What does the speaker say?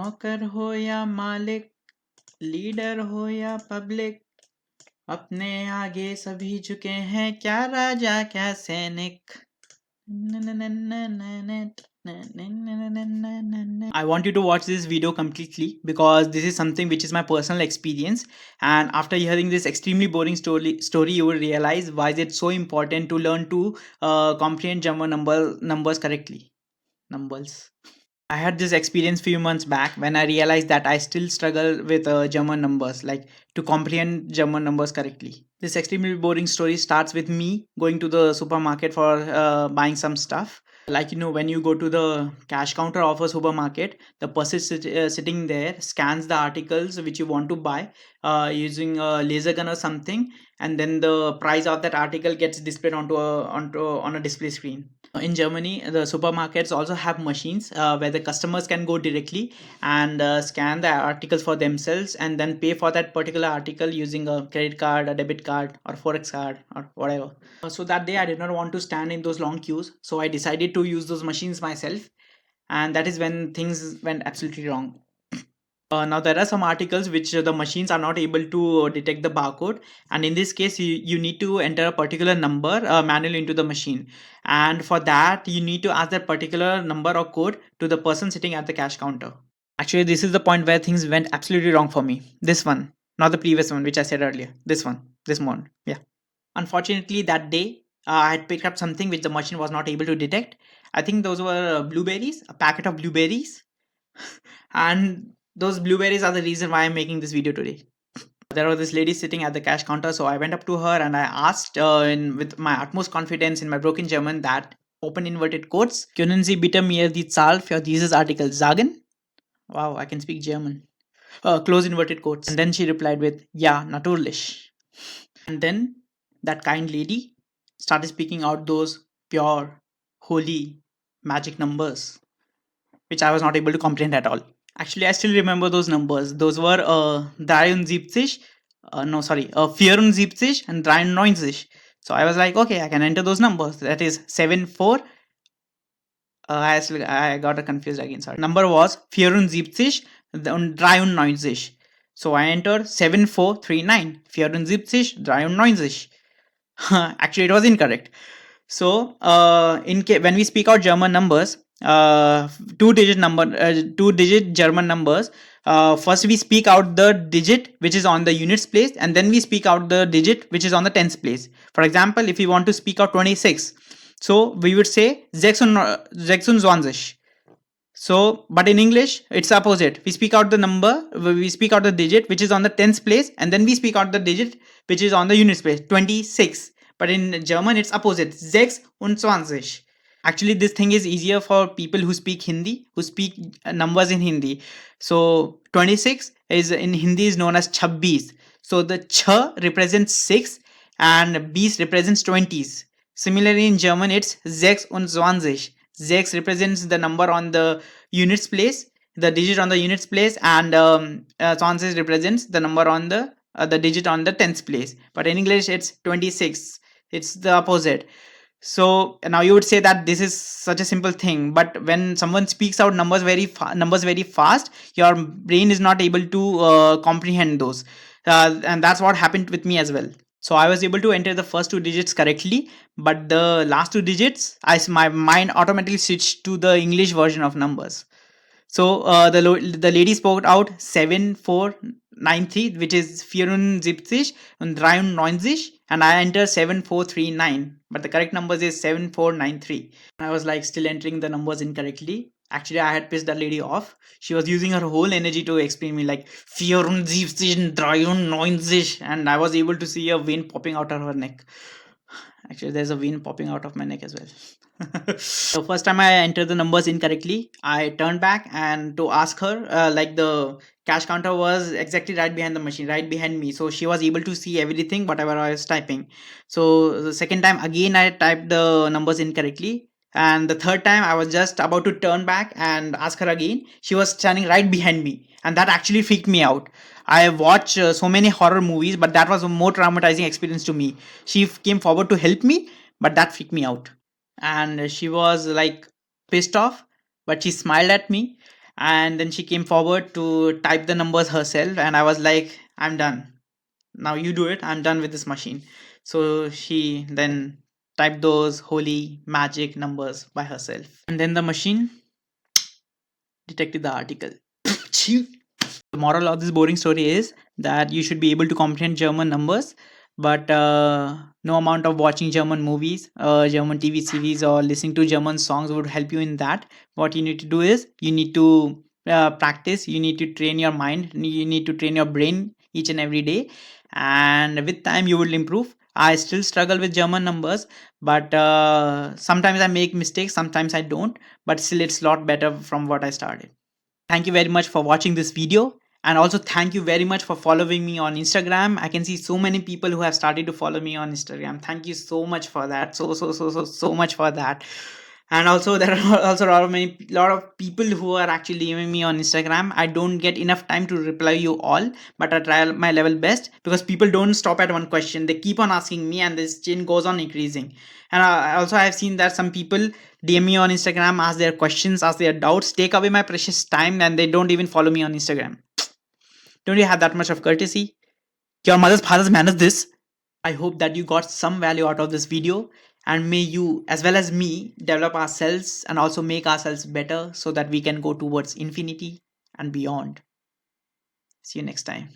नौकर हो या मालिक, लीडर हो या पब्लिक, अपने आगे सभी झुके हैं, क्या राजा क्या सैनिक। I want you to watch this video completely because this is something which is my personal experience, and after hearing this extremely boring story you will realize why is it so important to learn to comprehend German numbers correctly. Numbers. I had this experience few months back when I realized that I still struggle with German numbers, like to comprehend German numbers correctly. This extremely boring story starts with me going to the supermarket for buying some stuff. Like, when you go to the cash counter of a supermarket, the person sitting there scans the articles which you want to buy using a laser gun or something, and then the price of that article gets displayed on a display screen. In Germany, the supermarkets also have machines where the customers can go directly and scan the articles for themselves and then pay for that particular article using a credit card, a debit card, or forex card, or whatever. So that day I did not want to stand in those long queues, so I decided to use those machines myself, and that is when things went absolutely wrong. Now there are some articles which the machines are not able to detect the barcode, and in this case you need to enter a particular number manually into the machine, and for that you need to ask that particular number or code to the person sitting at the cash counter. Actually, this is the point where things went absolutely wrong for me. This one, not the previous one which I said earlier. This one, yeah. Unfortunately, that day I had picked up something which the machine was not able to detect. I think those were blueberries, a packet of blueberries. And those blueberries are the reason why I'm making this video today. There was this lady sitting at the cash counter, so I went up to her and I asked with my utmost confidence in my broken German that, open inverted quotes, können Sie bitte mir die Zahl für dieses Artikel sagen? Wow, I can speak German. Close inverted quotes. And then she replied with, ja, natürlich. And then that kind lady started speaking out those pure, holy, magic numbers, which I was not able to comprehend at all. Actually, I still remember those numbers. Those were 73, 74 and 93. So I was like, okay, I can enter those numbers. That is 74. I got confused again. Sorry. Number was 74 und 93. So I entered 7439. 74 93. Actually, it was incorrect. So when we speak out German numbers, two-digit German numbers. First we speak out the digit which is on the units place, and then we speak out the digit which is on the tens place. For example, if we want to speak out 26, so we would say 26. So, but in English, it's opposite. We speak out the number, we speak out the digit which is on the tens place, and then we speak out the digit which is on the units place, 26. But in German, it's opposite, 26. Actually, this thing is easier for people who speak Hindi, who speak numbers in Hindi. So 26 is in Hindi is known as 26. So the ch represents 6 and bis represents 20s. Similarly, in German, it's 26. 6 represents the number on the units place, the digit on the units place, and 20 represents the number on the digit on the tens place. But in English, it's 26. It's the opposite. So now you would say that this is such a simple thing, but when someone speaks out numbers very fast, your brain is not able to comprehend those, and that's what happened with me as well. So I was able to enter the first two digits correctly, but the last two digits, my mind automatically switched to the English version of numbers. So the lady spoke out 7493, which is 74 and 93, and I entered 7439. But the correct numbers is 7493. I was like still entering the numbers incorrectly. Actually, I had pissed that lady off. She was using her whole energy to explain me like 74 93, and I was able to see a vein popping out of her neck. Actually, there's a vein popping out of my neck as well. The first time I entered the numbers incorrectly, I turned back and to ask her, like the cash counter was exactly right behind the machine, right behind me. So she was able to see everything, whatever I was typing. So the second time again, I typed the numbers incorrectly. And the third time, I was just about to turn back and ask her again. She was standing right behind me. And that actually freaked me out. I have watched so many horror movies, but that was a more traumatizing experience to me. She came forward to help me, but that freaked me out. And she was like pissed off, but she smiled at me, and then she came forward to type the numbers herself, and I was like, I'm done. Now you do it. I'm done with this machine. So she then typed those holy magic numbers by herself, and then the machine detected the article. The moral of this boring story is that you should be able to comprehend German numbers, but no amount of watching German movies, German TV series, or listening to German songs would help you in that. What you need to do is you need to practice, you need to train your mind, you need to train your brain each and every day, and with time you will improve. I still struggle with German numbers, but sometimes I make mistakes, sometimes I don't, but still it's a lot better from what I started. Thank you very much for watching this video, and also thank you very much for following me on Instagram. I can see so many people who have started to follow me on Instagram. Thank you so much for that. So much for that. And also there are also lot of people who are actually DMing me on Instagram. I don't get enough time to reply you all, but I try my level best, because people don't stop at one question. They keep on asking me, and this chain goes on increasing. And also I have seen that some people DM me on Instagram, ask their questions, ask their doubts, take away my precious time, and they don't even follow me on Instagram. Don't you have that much of courtesy? Your mother's father's manners this. I hope that you got some value out of this video, and may you, as well as me, develop ourselves and also make ourselves better so that we can go towards infinity and beyond. See you next time.